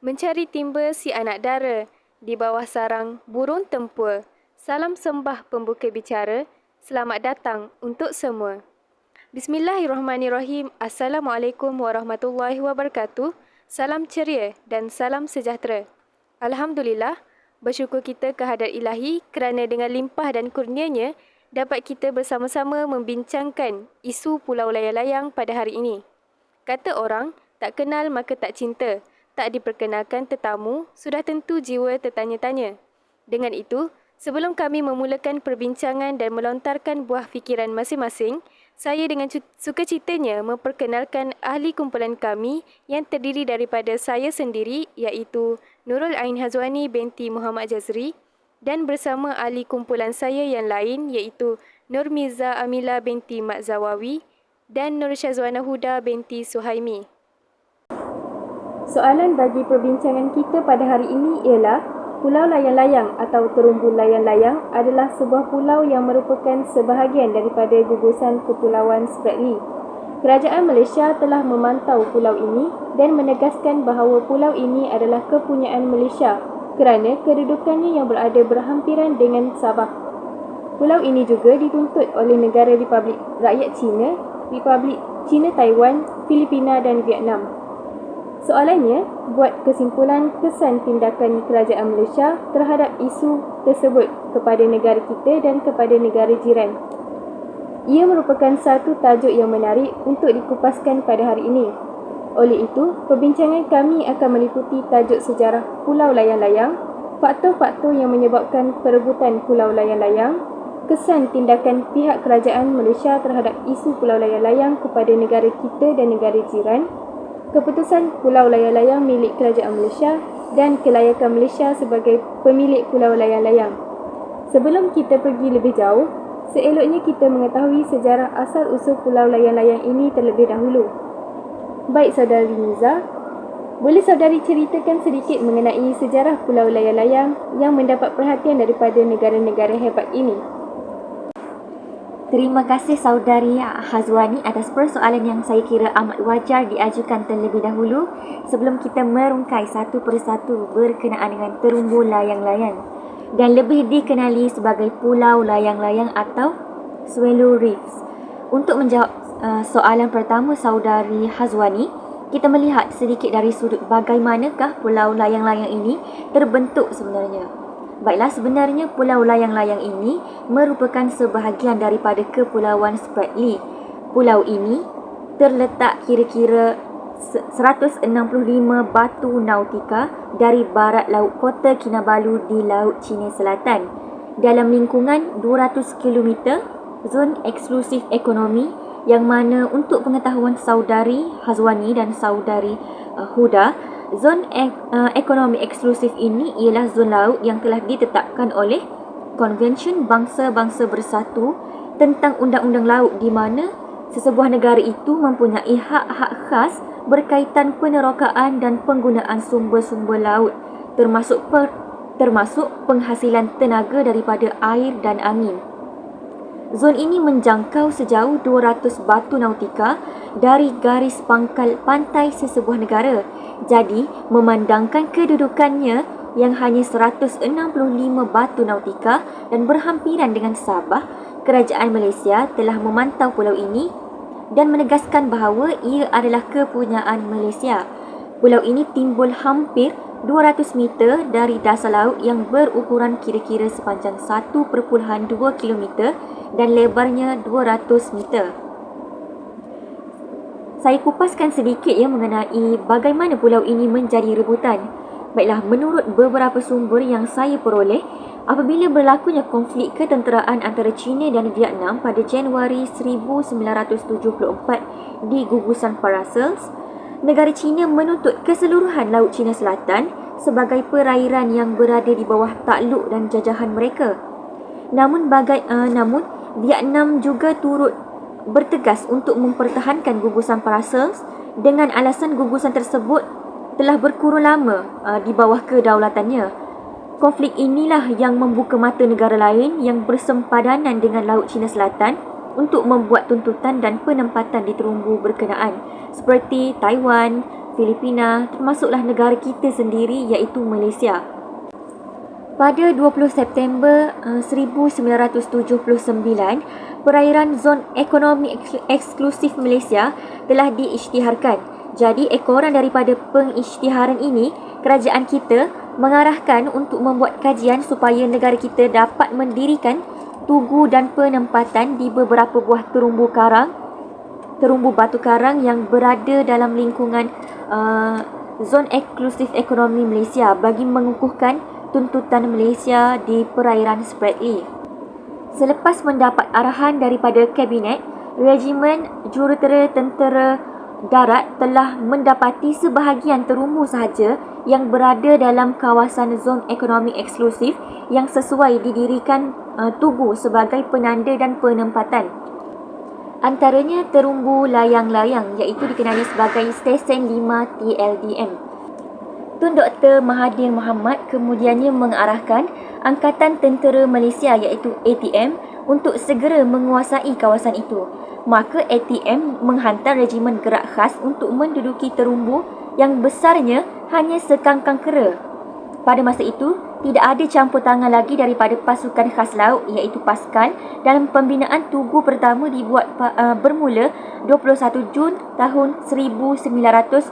Mencari timba si anak dara, di bawah sarang burung tempur. Salam sembah pembuka bicara, selamat datang untuk semua. Bismillahirrahmanirrahim. Assalamualaikum warahmatullahi wabarakatuh. Salam ceria dan salam sejahtera. Alhamdulillah, bersyukur kita kehadrat ilahi kerana dengan limpah dan kurnianya dapat kita bersama-sama membincangkan isu Pulau Layang-Layang pada hari ini. Kata orang, tak kenal maka tak cinta. Tak diperkenalkan tetamu, sudah tentu jiwa tertanya-tanya. Dengan itu, sebelum kami memulakan perbincangan dan melontarkan buah fikiran masing-masing, saya dengan sukacitanya memperkenalkan ahli kumpulan kami yang terdiri daripada saya sendiri iaitu Nurul Ain Hazwani binti Muhammad Jazri dan bersama ahli kumpulan saya yang lain iaitu Nur Miza Amila binti Mak Zawawi dan Nur Syazwana Huda binti Suhaimi. Soalan bagi perbincangan kita pada hari ini ialah Pulau Layang-Layang atau Terumbu Layang-Layang adalah sebuah pulau yang merupakan sebahagian daripada gugusan Kepulauan Spratly. Kerajaan Malaysia telah memantau pulau ini dan menegaskan bahawa pulau ini adalah kepunyaan Malaysia kerana kedudukannya yang berada berhampiran dengan Sabah. Pulau ini juga dituntut oleh negara Republik Rakyat China, Republik China Taiwan, Filipina dan Vietnam. Soalannya, buat kesimpulan kesan tindakan kerajaan Malaysia terhadap isu tersebut kepada negara kita dan kepada negara jiran. Ia merupakan satu tajuk yang menarik untuk dikupaskan pada hari ini. Oleh itu, perbincangan kami akan meliputi tajuk sejarah Pulau Layang-Layang, faktor-faktor yang menyebabkan perebutan Pulau Layang-Layang, kesan tindakan pihak kerajaan Malaysia terhadap isu Pulau Layang-Layang kepada negara kita dan negara jiran, keputusan Pulau Layang-Layang milik Kerajaan Malaysia dan kelayakan Malaysia sebagai pemilik Pulau Layang-Layang. Sebelum kita pergi lebih jauh, seeloknya kita mengetahui sejarah asal-usul Pulau Layang-Layang ini terlebih dahulu. Baik saudari Miza, boleh saudari ceritakan sedikit mengenai sejarah Pulau Layang-Layang yang mendapat perhatian daripada negara-negara hebat ini? Terima kasih saudari Hazwani atas persoalan yang saya kira amat wajar diajukan terlebih dahulu sebelum kita merungkai satu persatu berkenaan dengan Terumbu Layang-Layang dan lebih dikenali sebagai Pulau Layang-Layang atau Swallow Reefs. Untuk menjawab soalan pertama saudari Hazwani, kita melihat sedikit dari sudut bagaimanakah Pulau Layang-Layang ini terbentuk sebenarnya. Baiklah, sebenarnya Pulau Layang-Layang ini merupakan sebahagian daripada Kepulauan Spratly. Pulau ini terletak kira-kira 165 batu nautika dari barat laut Kota Kinabalu di Laut Cina Selatan dalam lingkungan 200 km zon eksklusif ekonomi yang mana untuk pengetahuan saudari Hazwani dan saudari Huda, zon ekonomi eksklusif ini ialah zon laut yang telah ditetapkan oleh Konvensyen Bangsa-Bangsa Bersatu tentang Undang-Undang Laut di mana sesebuah negara itu mempunyai hak-hak khas berkaitan penerokaan dan penggunaan sumber-sumber laut termasuk penghasilan tenaga daripada air dan angin. Zon ini menjangkau sejauh 200 batu nautika dari garis pangkal pantai sesebuah negara. Jadi, memandangkan kedudukannya yang hanya 165 batu nautika dan berhampiran dengan Sabah, Kerajaan Malaysia telah memantau pulau ini dan menegaskan bahawa ia adalah kepunyaan Malaysia. Pulau ini timbul hampir 200 meter dari dasar laut yang berukuran kira-kira sepanjang 1.2 km dan lebarnya 200 meter. Saya kupaskan sedikit mengenai bagaimana pulau ini menjadi rebutan. Baiklah, menurut beberapa sumber yang saya peroleh, apabila berlakunya konflik ketenteraan antara China dan Vietnam pada Januari 1974 di gugusan Paracels, negara China menuntut keseluruhan Laut Cina Selatan sebagai perairan yang berada di bawah takluk dan jajahan mereka. Namun Vietnam juga turut bertegas untuk mempertahankan gugusan Paracels dengan alasan gugusan tersebut telah berkurun lama di bawah kedaulatannya. Konflik inilah yang membuka mata negara lain yang bersempadanan dengan Laut Cina Selatan untuk membuat tuntutan dan penempatan di terumbu berkenaan seperti Taiwan, Filipina, termasuklah negara kita sendiri iaitu Malaysia. Pada 20 September 1979, perairan Zon Ekonomi Eksklusif Malaysia telah diisytiharkan. Jadi ekoran daripada pengisytiharan ini, kerajaan kita mengarahkan untuk membuat kajian supaya negara kita dapat mendirikan tugu dan penempatan di beberapa buah terumbu batu karang yang berada dalam lingkungan Zon Eksklusif Ekonomi Malaysia bagi mengukuhkan tuntutan Malaysia di perairan Spratly. Selepas mendapat arahan daripada Kabinet, Regimen Jurutera Tentera Darat telah mendapati sebahagian terumbu sahaja yang berada dalam kawasan Zon Ekonomi Eksklusif yang sesuai didirikan tugu sebagai penanda dan penempatan. Antaranya terumbu layang-layang iaitu dikenali sebagai Stesen 5 TLDM. Tun Dr. Mahathir Mohamad kemudiannya mengarahkan Angkatan Tentera Malaysia iaitu ATM untuk segera menguasai kawasan itu. Maka ATM menghantar regimen gerak khas untuk menduduki terumbu yang besarnya hanya sekangkang kera. Pada masa itu, tidak ada campur tangan lagi daripada pasukan khas laut iaitu Pascal dalam pembinaan tugu pertama dibuat bermula 21 Jun tahun 1980.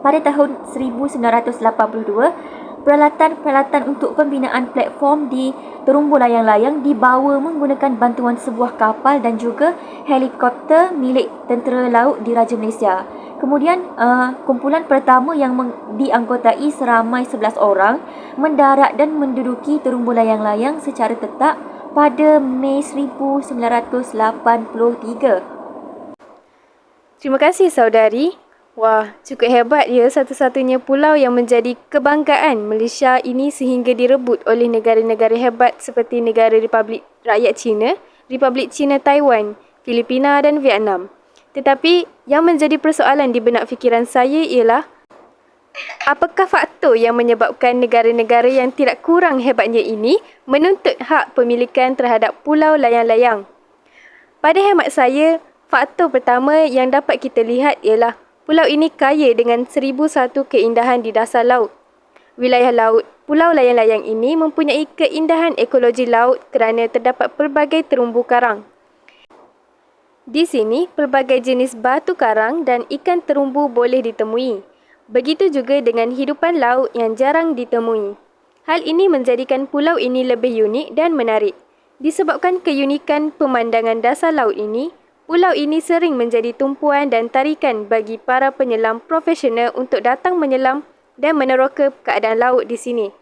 Pada tahun 1982, peralatan-peralatan untuk pembinaan platform di terumbu layang-layang dibawa menggunakan bantuan sebuah kapal dan juga helikopter milik tentera laut di Raja Malaysia. Kemudian, kumpulan pertama yang dianggotai seramai 11 orang mendarat dan menduduki terumbu layang-layang secara tetap pada Mei 1983. Terima kasih saudari. Wah, cukup hebat ya satu-satunya pulau yang menjadi kebanggaan Malaysia ini sehingga direbut oleh negara-negara hebat seperti Negara Republik Rakyat China, Republik China Taiwan, Filipina dan Vietnam. Tetapi yang menjadi persoalan di benak fikiran saya ialah apakah faktor yang menyebabkan negara-negara yang tidak kurang hebatnya ini menuntut hak pemilikan terhadap pulau layang-layang? Pada hemat saya, faktor pertama yang dapat kita lihat ialah pulau ini kaya dengan 1001 keindahan di dasar laut. Wilayah laut pulau layang-layang ini mempunyai keindahan ekologi laut kerana terdapat pelbagai terumbu karang. Di sini, pelbagai jenis batu karang dan ikan terumbu boleh ditemui. Begitu juga dengan hidupan laut yang jarang ditemui. Hal ini menjadikan pulau ini lebih unik dan menarik. Disebabkan keunikan pemandangan dasar laut ini, pulau ini sering menjadi tumpuan dan tarikan bagi para penyelam profesional untuk datang menyelam dan meneroka keadaan laut di sini.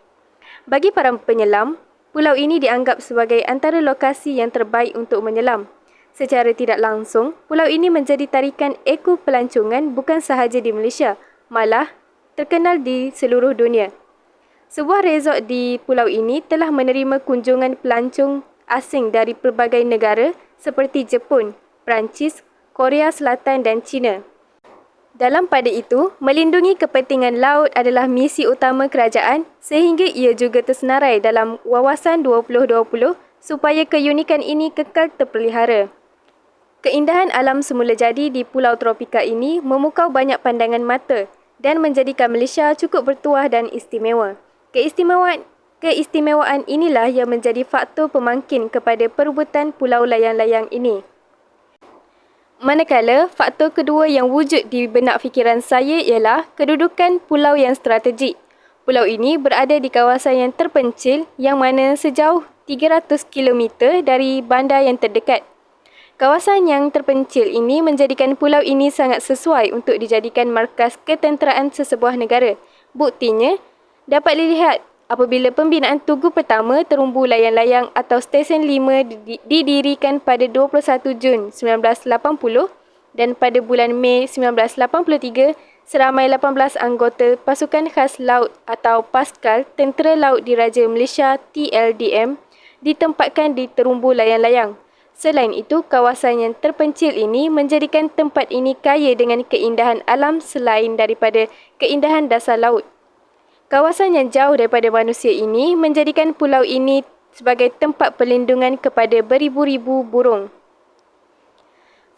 Bagi para penyelam, pulau ini dianggap sebagai antara lokasi yang terbaik untuk menyelam. Secara tidak langsung, pulau ini menjadi tarikan eko pelancongan bukan sahaja di Malaysia, malah terkenal di seluruh dunia. Sebuah resort di pulau ini telah menerima kunjungan pelancong asing dari pelbagai negara seperti Jepun, Perancis, Korea Selatan dan China. Dalam pada itu, melindungi kepentingan laut adalah misi utama kerajaan sehingga ia juga tersenarai dalam Wawasan 2020 supaya keunikan ini kekal terpelihara. Keindahan alam semula jadi di pulau tropika ini memukau banyak pandangan mata dan menjadikan Malaysia cukup bertuah dan istimewa. Keistimewaan inilah yang menjadi faktor pemangkin kepada perebutan pulau layang-layang ini. Manakala, faktor kedua yang wujud di benak fikiran saya ialah kedudukan pulau yang strategik. Pulau ini berada di kawasan yang terpencil yang mana sejauh 300 km dari bandar yang terdekat. Kawasan yang terpencil ini menjadikan pulau ini sangat sesuai untuk dijadikan markas ketenteraan sesebuah negara. Buktinya, dapat dilihat apabila pembinaan tugu pertama terumbu layang-layang atau Stesen 5 didirikan pada 21 Jun 1980 dan pada bulan Mei 1983, seramai 18 anggota pasukan khas laut atau Pascal Tentera Laut Diraja Malaysia TLDM ditempatkan di terumbu layang-layang. Selain itu, kawasan yang terpencil ini menjadikan tempat ini kaya dengan keindahan alam selain daripada keindahan dasar laut. Kawasan yang jauh daripada manusia ini menjadikan pulau ini sebagai tempat perlindungan kepada beribu-ribu burung.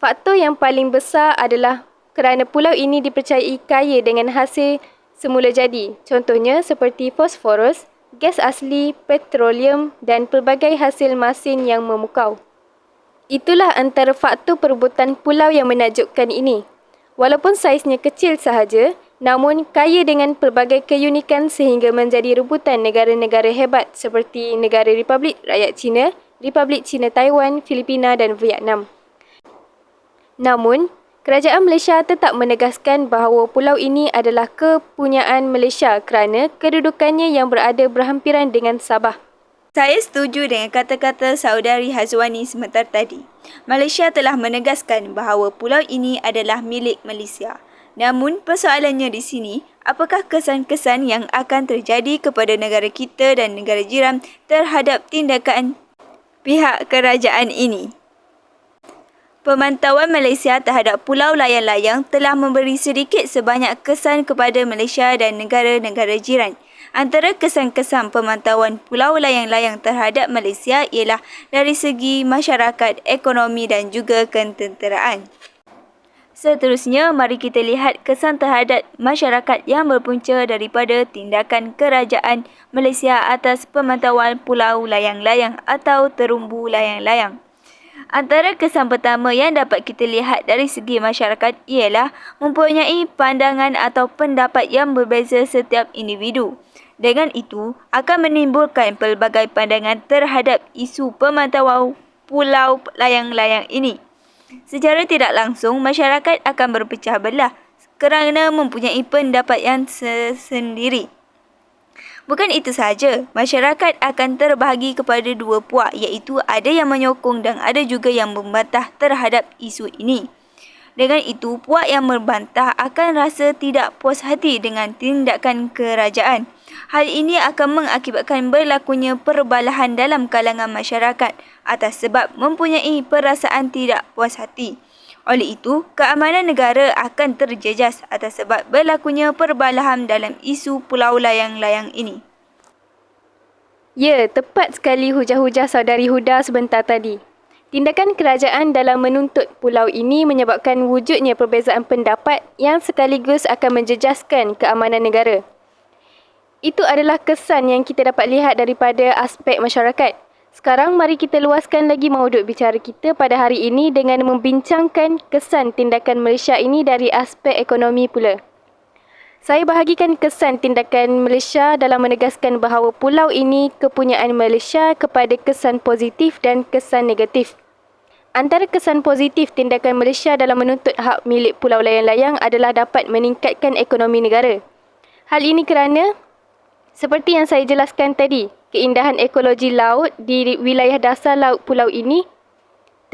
Faktor yang paling besar adalah kerana pulau ini dipercayai kaya dengan hasil semula jadi. Contohnya seperti fosforus, gas asli, petroleum dan pelbagai hasil masin yang memukau. Itulah antara faktor perebutan pulau yang menakjubkan ini. Walaupun saiznya kecil sahaja, namun kaya dengan pelbagai keunikan sehingga menjadi rebutan negara-negara hebat seperti Negara Republik Rakyat China, Republik China Taiwan, Filipina dan Vietnam. Namun, Kerajaan Malaysia tetap menegaskan bahawa pulau ini adalah kepunyaan Malaysia kerana kedudukannya yang berada berhampiran dengan Sabah. Saya setuju dengan kata-kata Saudari Hazwani sebentar tadi. Malaysia telah menegaskan bahawa pulau ini adalah milik Malaysia. Namun, persoalannya di sini, apakah kesan-kesan yang akan terjadi kepada negara kita dan negara jiran terhadap tindakan pihak kerajaan ini? Pemantauan Malaysia terhadap pulau layang-layang telah memberi sedikit sebanyak kesan kepada Malaysia dan negara-negara jiran. Antara kesan-kesan pemantauan pulau layang-layang terhadap Malaysia ialah dari segi masyarakat, ekonomi dan juga ketenteraan. Seterusnya, mari kita lihat kesan terhadap masyarakat yang berpunca daripada tindakan kerajaan Malaysia atas pemantauan pulau layang-layang atau terumbu layang-layang. Antara kesan pertama yang dapat kita lihat dari segi masyarakat ialah mempunyai pandangan atau pendapat yang berbeza setiap individu. Dengan itu, akan menimbulkan pelbagai pandangan terhadap isu pemantauan pulau layang-layang ini. Secara tidak langsung, masyarakat akan berpecah belah kerana mempunyai pendapat yang sendiri. Bukan itu sahaja, masyarakat akan terbahagi kepada dua puak iaitu ada yang menyokong dan ada juga yang membantah terhadap isu ini. Dengan itu, puak yang membantah akan rasa tidak puas hati dengan tindakan kerajaan. Hal ini akan mengakibatkan berlakunya perbalahan dalam kalangan masyarakat atas sebab mempunyai perasaan tidak puas hati. Oleh itu, keamanan negara akan terjejas atas sebab berlakunya perbalahan dalam isu pulau layang-layang ini. Ya, tepat sekali hujah-hujah Saudari Huda sebentar tadi. Tindakan kerajaan dalam menuntut pulau ini menyebabkan wujudnya perbezaan pendapat yang sekaligus akan menjejaskan keamanan negara. Itu adalah kesan yang kita dapat lihat daripada aspek masyarakat. Sekarang mari kita luaskan lagi maudut bicara kita pada hari ini dengan membincangkan kesan tindakan Malaysia ini dari aspek ekonomi pula. Saya bahagikan kesan tindakan Malaysia dalam menegaskan bahawa pulau ini kepunyaan Malaysia kepada kesan positif dan kesan negatif. Antara kesan positif tindakan Malaysia dalam menuntut hak milik pulau layang-layang adalah dapat meningkatkan ekonomi negara. Hal ini kerana, seperti yang saya jelaskan tadi, keindahan ekologi laut di wilayah dasar laut pulau ini,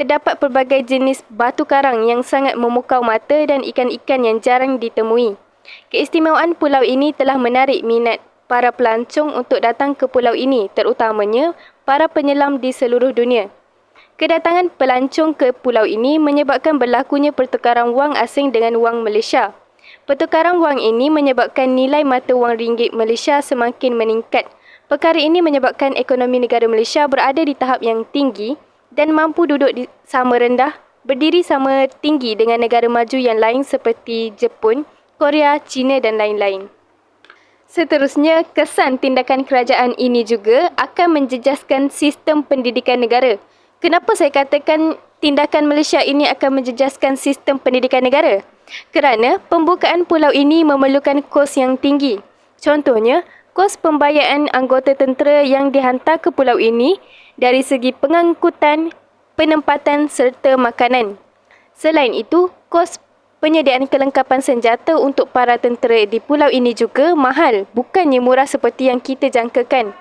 terdapat pelbagai jenis batu karang yang sangat memukau mata dan ikan-ikan yang jarang ditemui. Keistimewaan pulau ini telah menarik minat para pelancong untuk datang ke pulau ini, terutamanya para penyelam di seluruh dunia. Kedatangan pelancong ke pulau ini menyebabkan berlakunya pertukaran wang asing dengan wang Malaysia. Pertukaran wang ini menyebabkan nilai mata wang ringgit Malaysia semakin meningkat. Perkara ini menyebabkan ekonomi negara Malaysia berada di tahap yang tinggi dan mampu duduk berdiri sama tinggi dengan negara maju yang lain seperti Jepun, Korea, China dan lain-lain. Seterusnya, kesan tindakan kerajaan ini juga akan menjejaskan sistem pendidikan negara. Kenapa saya katakan tindakan Malaysia ini akan menjejaskan sistem pendidikan negara? Kerana pembukaan pulau ini memerlukan kos yang tinggi. Contohnya, kos pembayaran anggota tentera yang dihantar ke pulau ini dari segi pengangkutan, penempatan serta makanan. Selain itu, kos penyediaan kelengkapan senjata untuk para tentera di pulau ini juga mahal, bukannya murah seperti yang kita jangkakan.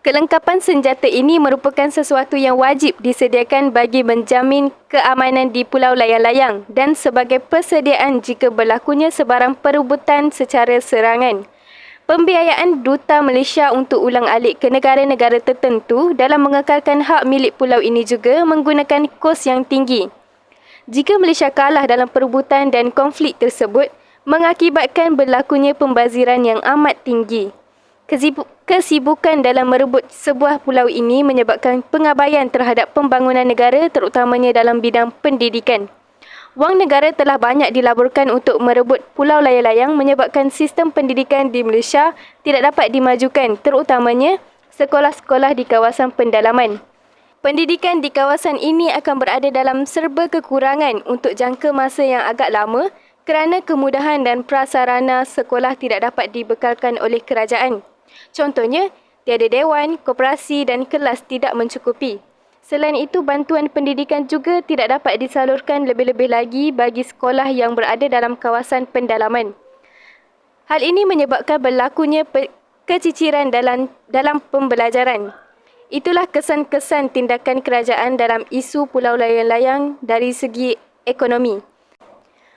Kelengkapan senjata ini merupakan sesuatu yang wajib disediakan bagi menjamin keamanan di pulau layang-layang dan sebagai persediaan jika berlakunya sebarang perebutan secara serangan. Pembiayaan Duta Malaysia untuk ulang-alik ke negara-negara tertentu dalam mengekalkan hak milik pulau ini juga menggunakan kos yang tinggi. Jika Malaysia kalah dalam perebutan dan konflik tersebut, mengakibatkan berlakunya pembaziran yang amat tinggi. Kesibukan dalam merebut sebuah pulau ini menyebabkan pengabaian terhadap pembangunan negara terutamanya dalam bidang pendidikan. Wang negara telah banyak dilaburkan untuk merebut pulau layang-layang menyebabkan sistem pendidikan di Malaysia tidak dapat dimajukan, terutamanya sekolah-sekolah di kawasan pendalaman. Pendidikan di kawasan ini akan berada dalam serba kekurangan untuk jangka masa yang agak lama kerana kemudahan dan prasarana sekolah tidak dapat dibekalkan oleh kerajaan. Contohnya, tiada dewan, koperasi dan kelas tidak mencukupi. Selain itu, bantuan pendidikan juga tidak dapat disalurkan lebih-lebih lagi bagi sekolah yang berada dalam kawasan pendalaman. Hal ini menyebabkan berlakunya keciciran dalam pembelajaran. Itulah kesan-kesan tindakan kerajaan dalam isu pulau layang-layang dari segi ekonomi.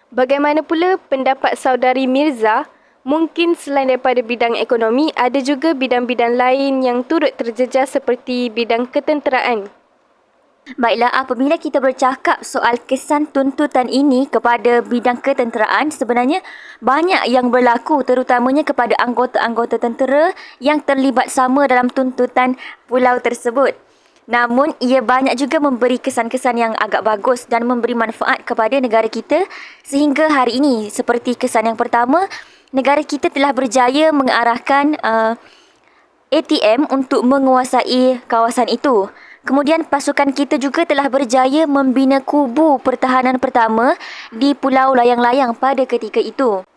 Bagaimana pula pendapat saudari Mirza? Mungkin selain daripada bidang ekonomi, ada juga bidang-bidang lain yang turut terjejas seperti bidang ketenteraan. Baiklah, apabila kita bercakap soal kesan tuntutan ini kepada bidang ketenteraan, sebenarnya banyak yang berlaku terutamanya kepada anggota-anggota tentera yang terlibat sama dalam tuntutan pulau tersebut. Namun, ia banyak juga memberi kesan-kesan yang agak bagus dan memberi manfaat kepada negara kita sehingga hari ini. Seperti kesan yang pertama, negara kita telah berjaya mengarahkan ATM untuk menguasai kawasan itu. Kemudian pasukan kita juga telah berjaya membina kubu pertahanan pertama di Pulau Layang-Layang pada ketika itu.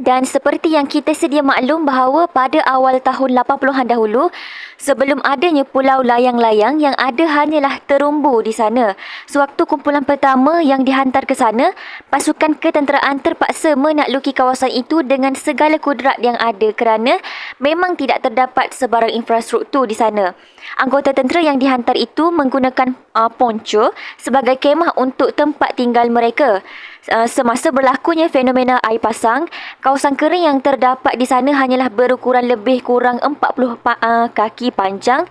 Dan seperti yang kita sedia maklum bahawa pada awal tahun 80-an dahulu, sebelum adanya Pulau Layang-Layang, yang ada hanyalah terumbu di sana. Sewaktu kumpulan pertama yang dihantar ke sana, pasukan ketenteraan terpaksa menakluki kawasan itu dengan segala kudrat yang ada kerana memang tidak terdapat sebarang infrastruktur di sana. Anggota tentera yang dihantar itu menggunakan poncho sebagai kemah untuk tempat tinggal mereka. Semasa berlakunya fenomena air pasang, kawasan kering yang terdapat di sana hanyalah berukuran lebih kurang 40 kaki panjang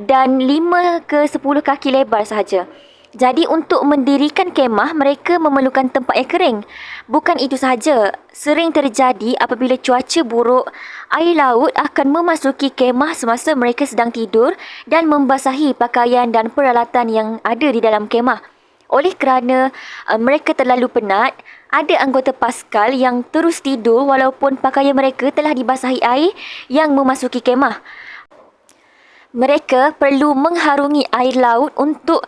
dan 5 ke 10 kaki lebar sahaja. Jadi untuk mendirikan kemah, mereka memerlukan tempat yang kering. Bukan itu sahaja, sering terjadi apabila cuaca buruk, air laut akan memasuki kemah semasa mereka sedang tidur dan membasahi pakaian dan peralatan yang ada di dalam kemah. Oleh kerana mereka terlalu penat, ada anggota Paskal yang terus tidur walaupun pakaian mereka telah dibasahi air yang memasuki kemah. Mereka perlu mengharungi air laut untuk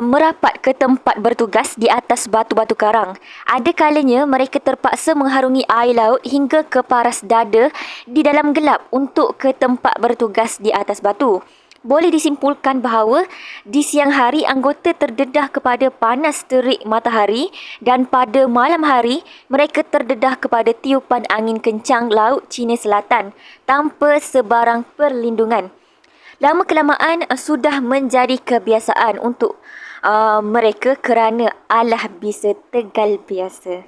merapat ke tempat bertugas di atas batu-batu karang. Ada kalanya mereka terpaksa mengharungi air laut hingga ke paras dada di dalam gelap untuk ke tempat bertugas di atas batu. Boleh disimpulkan bahawa di siang hari anggota terdedah kepada panas terik matahari dan pada malam hari mereka terdedah kepada tiupan angin kencang Laut Cina Selatan tanpa sebarang perlindungan. Lama-kelamaan sudah menjadi kebiasaan untuk mereka kerana Allah bisa tegal biasa.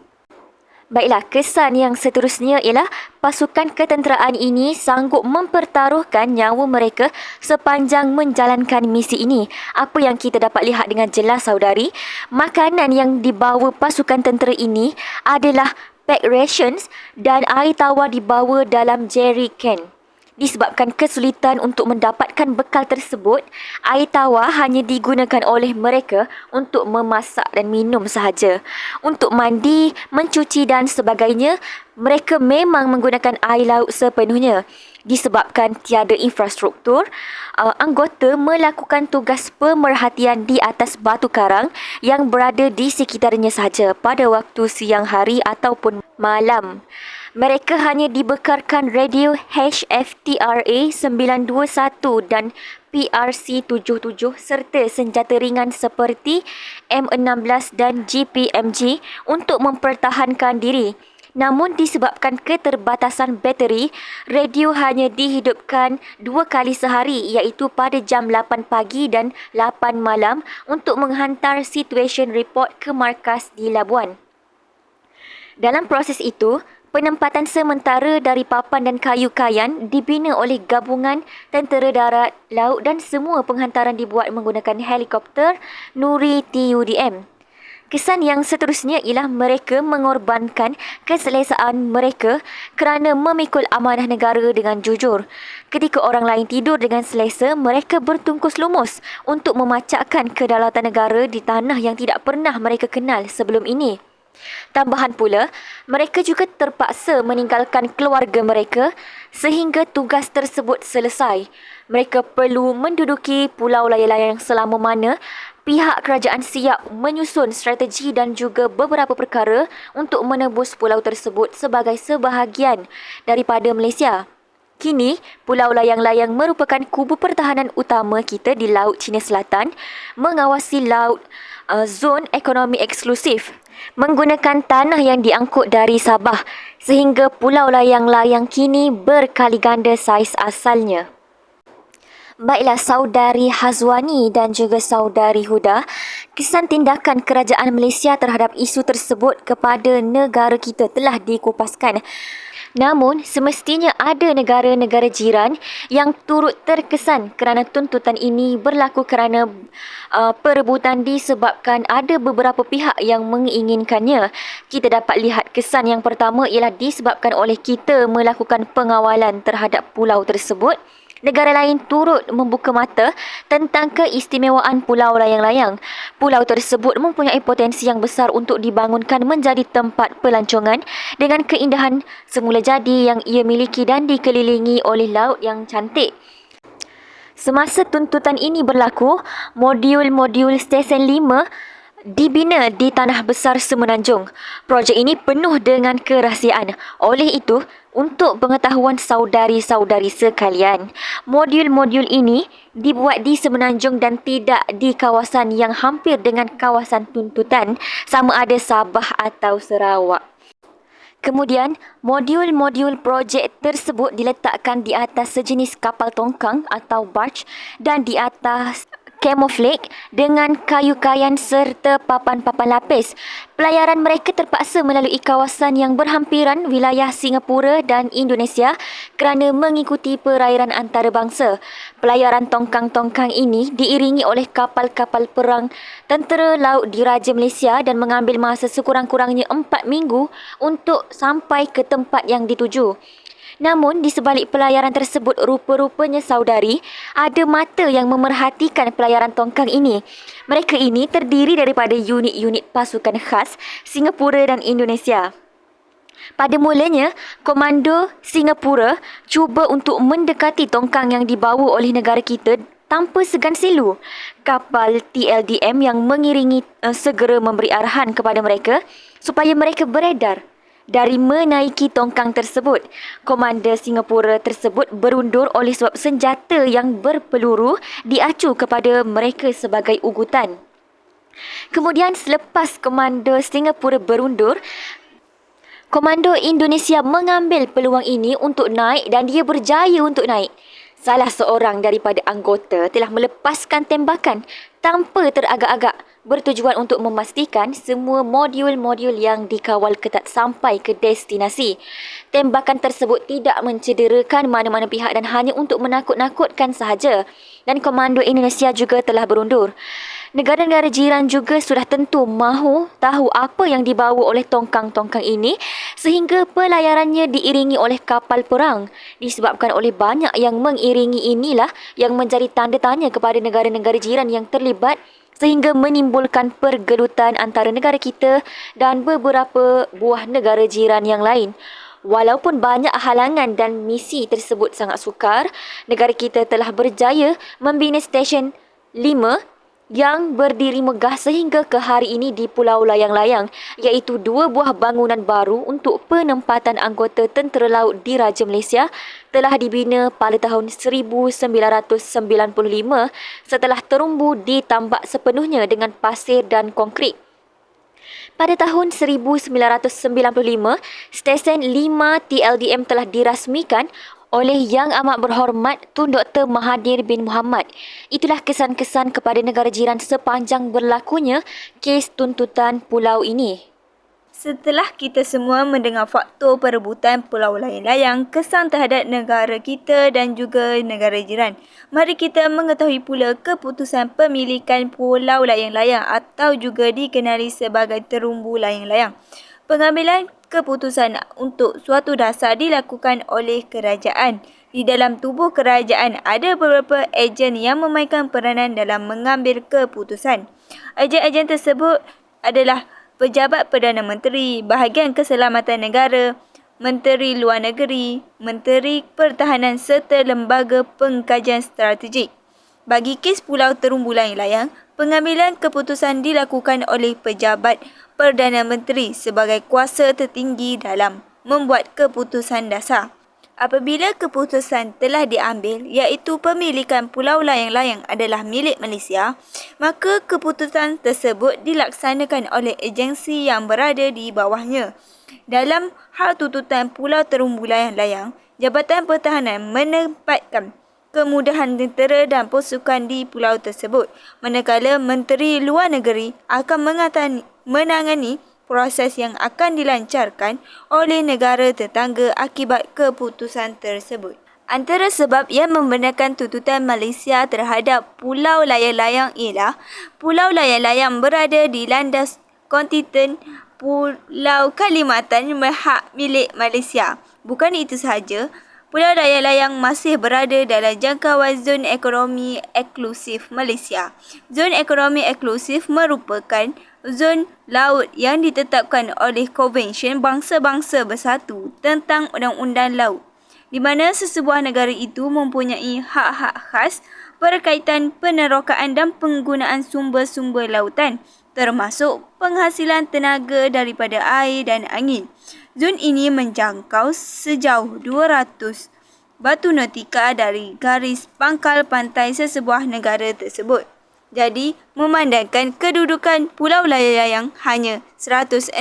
Baiklah, kesan yang seterusnya ialah pasukan ketenteraan ini sanggup mempertaruhkan nyawa mereka sepanjang menjalankan misi ini. Apa yang kita dapat lihat dengan jelas, saudari, makanan yang dibawa pasukan tentera ini adalah pack rations dan air tawar dibawa dalam jerry can. Disebabkan kesulitan untuk mendapatkan bekal tersebut, air tawar hanya digunakan oleh mereka untuk memasak dan minum sahaja. Untuk mandi, mencuci dan sebagainya, mereka memang menggunakan air laut sepenuhnya. Disebabkan tiada infrastruktur, anggota melakukan tugas pemerhatian di atas batu karang yang berada di sekitarnya sahaja pada waktu siang hari ataupun malam. Mereka hanya dibekalkan radio HFTRA 921 dan PRC-77 serta senjata ringan seperti M16 dan GPMG untuk mempertahankan diri. Namun disebabkan keterbatasan bateri, radio hanya dihidupkan 2 kali sehari iaitu pada jam 8 pagi dan 8 malam untuk menghantar situation report ke markas di Labuan. Dalam proses itu, penempatan sementara dari papan dan kayu kayan dibina oleh gabungan tentera darat, laut dan semua penghantaran dibuat menggunakan helikopter Nuri TUDM. Kesan yang seterusnya ialah mereka mengorbankan keselesaan mereka kerana memikul amanah negara dengan jujur. Ketika orang lain tidur dengan selesa, mereka bertungkus lumus untuk memacakkan kedaulatan negara di tanah yang tidak pernah mereka kenal sebelum ini. Tambahan pula, mereka juga terpaksa meninggalkan keluarga mereka sehingga tugas tersebut selesai. Mereka perlu menduduki pulau layang-layang selama mana pihak kerajaan siap menyusun strategi dan juga beberapa perkara untuk menebus pulau tersebut sebagai sebahagian daripada Malaysia. Kini, Pulau Layang-Layang merupakan kubu pertahanan utama kita di Laut Cina Selatan, mengawasi laut zon ekonomi eksklusif, menggunakan tanah yang diangkut dari Sabah sehingga Pulau Layang-Layang kini berkali ganda saiz asalnya. Baiklah saudari Hazwani dan juga saudari Huda, kesan tindakan kerajaan Malaysia terhadap isu tersebut kepada negara kita telah dikupaskan. Namun, semestinya ada negara-negara jiran yang turut terkesan kerana tuntutan ini berlaku kerana perebutan disebabkan ada beberapa pihak yang menginginkannya. Kita dapat lihat kesan yang pertama ialah disebabkan oleh kita melakukan pengawalan terhadap pulau tersebut. Negara lain turut membuka mata tentang keistimewaan Pulau Layang-Layang. Pulau tersebut mempunyai potensi yang besar untuk dibangunkan menjadi tempat pelancongan dengan keindahan semula jadi yang ia miliki dan dikelilingi oleh laut yang cantik. Semasa tuntutan ini berlaku, modul-modul Stesen 5 dibina di Tanah Besar Semenanjung. Projek ini penuh dengan kerahsiaan. Oleh itu, untuk pengetahuan saudari-saudari sekalian, modul-modul ini dibuat di Semenanjung dan tidak di kawasan yang hampir dengan kawasan tuntutan, sama ada Sabah atau Sarawak. Kemudian, modul-modul projek tersebut diletakkan di atas sejenis kapal tongkang atau barge dan di atas camouflage dengan kayu kayan serta papan-papan lapis. Pelayaran mereka terpaksa melalui kawasan yang berhampiran wilayah Singapura dan Indonesia kerana mengikuti perairan antarabangsa. Pelayaran tongkang-tongkang ini diiringi oleh kapal-kapal perang Tentera Laut Diraja Malaysia dan mengambil masa sekurang-kurangnya 4 minggu untuk sampai ke tempat yang dituju. Namun, di sebalik pelayaran tersebut, rupa-rupanya saudari, ada mata yang memerhatikan pelayaran tongkang ini. Mereka ini terdiri daripada unit-unit pasukan khas Singapura dan Indonesia. Pada mulanya, Komando Singapura cuba untuk mendekati tongkang yang dibawa oleh negara kita tanpa segan silu. Kapal TLDM yang mengiringi segera memberi arahan kepada mereka supaya mereka beredar dari menaiki tongkang tersebut. Komander Singapura tersebut berundur oleh sebab senjata yang berpeluru diacu kepada mereka sebagai ugutan. Kemudian selepas Komander Singapura berundur, Komando Indonesia mengambil peluang ini untuk naik dan dia berjaya untuk naik. Salah seorang daripada anggota telah melepaskan tembakan tanpa teragak-agak, bertujuan untuk memastikan semua modul-modul yang dikawal ketat sampai ke destinasi. Tembakan tersebut tidak mencederakan mana-mana pihak dan hanya untuk menakut-nakutkan sahaja. Dan Komando Indonesia juga telah berundur. Negara-negara jiran juga sudah tentu mahu tahu apa yang dibawa oleh tongkang-tongkang ini sehingga pelayarannya diiringi oleh kapal perang. Disebabkan oleh banyak yang mengiringi inilah yang menjadi tanda tanya kepada negara-negara jiran yang terlibat sehingga menimbulkan pergelutan antara negara kita dan beberapa buah negara jiran yang lain. Walaupun banyak halangan dan misi tersebut sangat sukar, negara kita telah berjaya membina Stesen 5 yang berdiri megah sehingga ke hari ini di Pulau Layang-Layang, iaitu 2 buah bangunan baru untuk penempatan anggota Tentera Laut Diraja Malaysia telah dibina pada tahun 1995 setelah terumbu ditambak sepenuhnya dengan pasir dan konkrit. Pada tahun 1995, Stesen 5 TLDM telah dirasmikan oleh Yang Amat Berhormat Tun Dr. Mahathir bin Mohamad. Itulah kesan-kesan kepada negara jiran sepanjang berlakunya kes tuntutan pulau ini. Setelah kita semua mendengar faktor perebutan pulau layang-layang, kesan terhadap negara kita dan juga negara jiran, mari kita mengetahui pula keputusan pemilikan pulau layang-layang atau juga dikenali sebagai terumbu layang-layang. Pengambilan keputusan untuk suatu dasar dilakukan oleh kerajaan. Di dalam tubuh kerajaan ada beberapa ejen yang memainkan peranan dalam mengambil keputusan. Ejen-ejen tersebut adalah Pejabat Perdana Menteri, Bahagian Keselamatan Negara, Menteri Luar Negeri, Menteri Pertahanan serta Lembaga Pengkajian Strategik. Bagi kes Pulau Terumbu Layang-Layang, pengambilan keputusan dilakukan oleh Pejabat Perdana Menteri sebagai kuasa tertinggi dalam membuat keputusan dasar. Apabila keputusan telah diambil iaitu pemilikan pulau layang-layang adalah milik Malaysia, maka keputusan tersebut dilaksanakan oleh agensi yang berada di bawahnya. Dalam hal tuntutan Pulau Terumbu Layang-Layang, Jabatan Pertahanan menempatkan kemudahan tentera dan pasukan di pulau tersebut, manakala Menteri Luar Negeri akan menangani proses yang akan dilancarkan oleh negara tetangga akibat keputusan tersebut. Antara sebab yang membenarkan tuntutan Malaysia terhadap pulau layang-layang ialah pulau layang-layang berada di landas kontinen Pulau Kalimantan hak milik Malaysia. Bukan itu sahaja, pulau layang-layang masih berada dalam jangkauan zon ekonomi eksklusif Malaysia. Zon ekonomi eksklusif merupakan zon laut yang ditetapkan oleh Konvensyen Bangsa-Bangsa Bersatu tentang Undang-Undang Laut, di mana sesebuah negara itu mempunyai hak-hak khas berkaitan penerokaan dan penggunaan sumber-sumber lautan, termasuk penghasilan tenaga daripada air dan angin. Zon ini menjangkau sejauh 200 batu nautika dari garis pangkal pantai sesebuah negara tersebut. Jadi, memandangkan kedudukan Pulau Layang-Layang hanya 165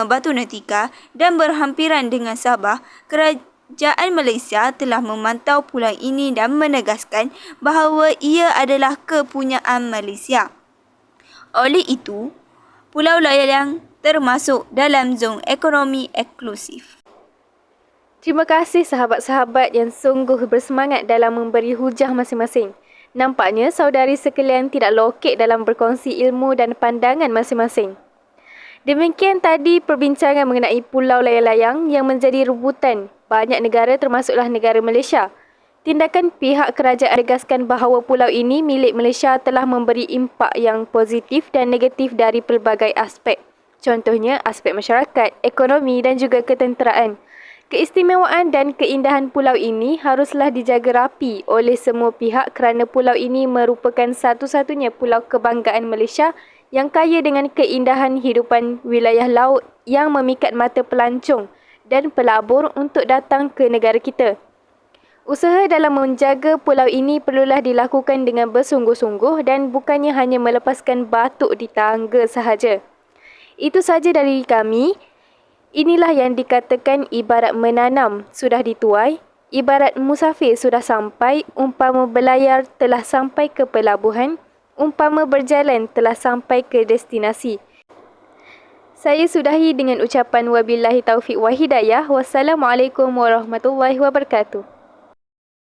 batu nautika dan berhampiran dengan Sabah, Kerajaan Malaysia telah memantau pulau ini dan menegaskan bahawa ia adalah kepunyaan Malaysia. Oleh itu, Pulau Layang termasuk dalam zon ekonomi eksklusif. Terima kasih sahabat-sahabat yang sungguh bersemangat dalam memberi hujah masing-masing. Nampaknya saudari sekalian tidak lokek dalam berkongsi ilmu dan pandangan masing-masing. Demikian tadi perbincangan mengenai Pulau Layang-Layang yang menjadi rebutan banyak negara termasuklah negara Malaysia. Tindakan pihak kerajaan menegaskan bahawa pulau ini milik Malaysia telah memberi impak yang positif dan negatif dari pelbagai aspek. Contohnya aspek masyarakat, ekonomi dan juga ketenteraan. Keistimewaan dan keindahan pulau ini haruslah dijaga rapi oleh semua pihak kerana pulau ini merupakan satu-satunya pulau kebanggaan Malaysia yang kaya dengan keindahan hidupan wilayah laut yang memikat mata pelancong dan pelabur untuk datang ke negara kita. Usaha dalam menjaga pulau ini perlulah dilakukan dengan bersungguh-sungguh dan bukannya hanya melepaskan batuk di tangga sahaja. Itu saja dari kami. Inilah yang dikatakan ibarat menanam sudah dituai, ibarat musafir sudah sampai, umpama berlayar telah sampai ke pelabuhan, umpama berjalan telah sampai ke destinasi. Saya sudahi dengan ucapan wabillahi taufiq wa hidayah. Wassalamualaikum warahmatullahi wabarakatuh.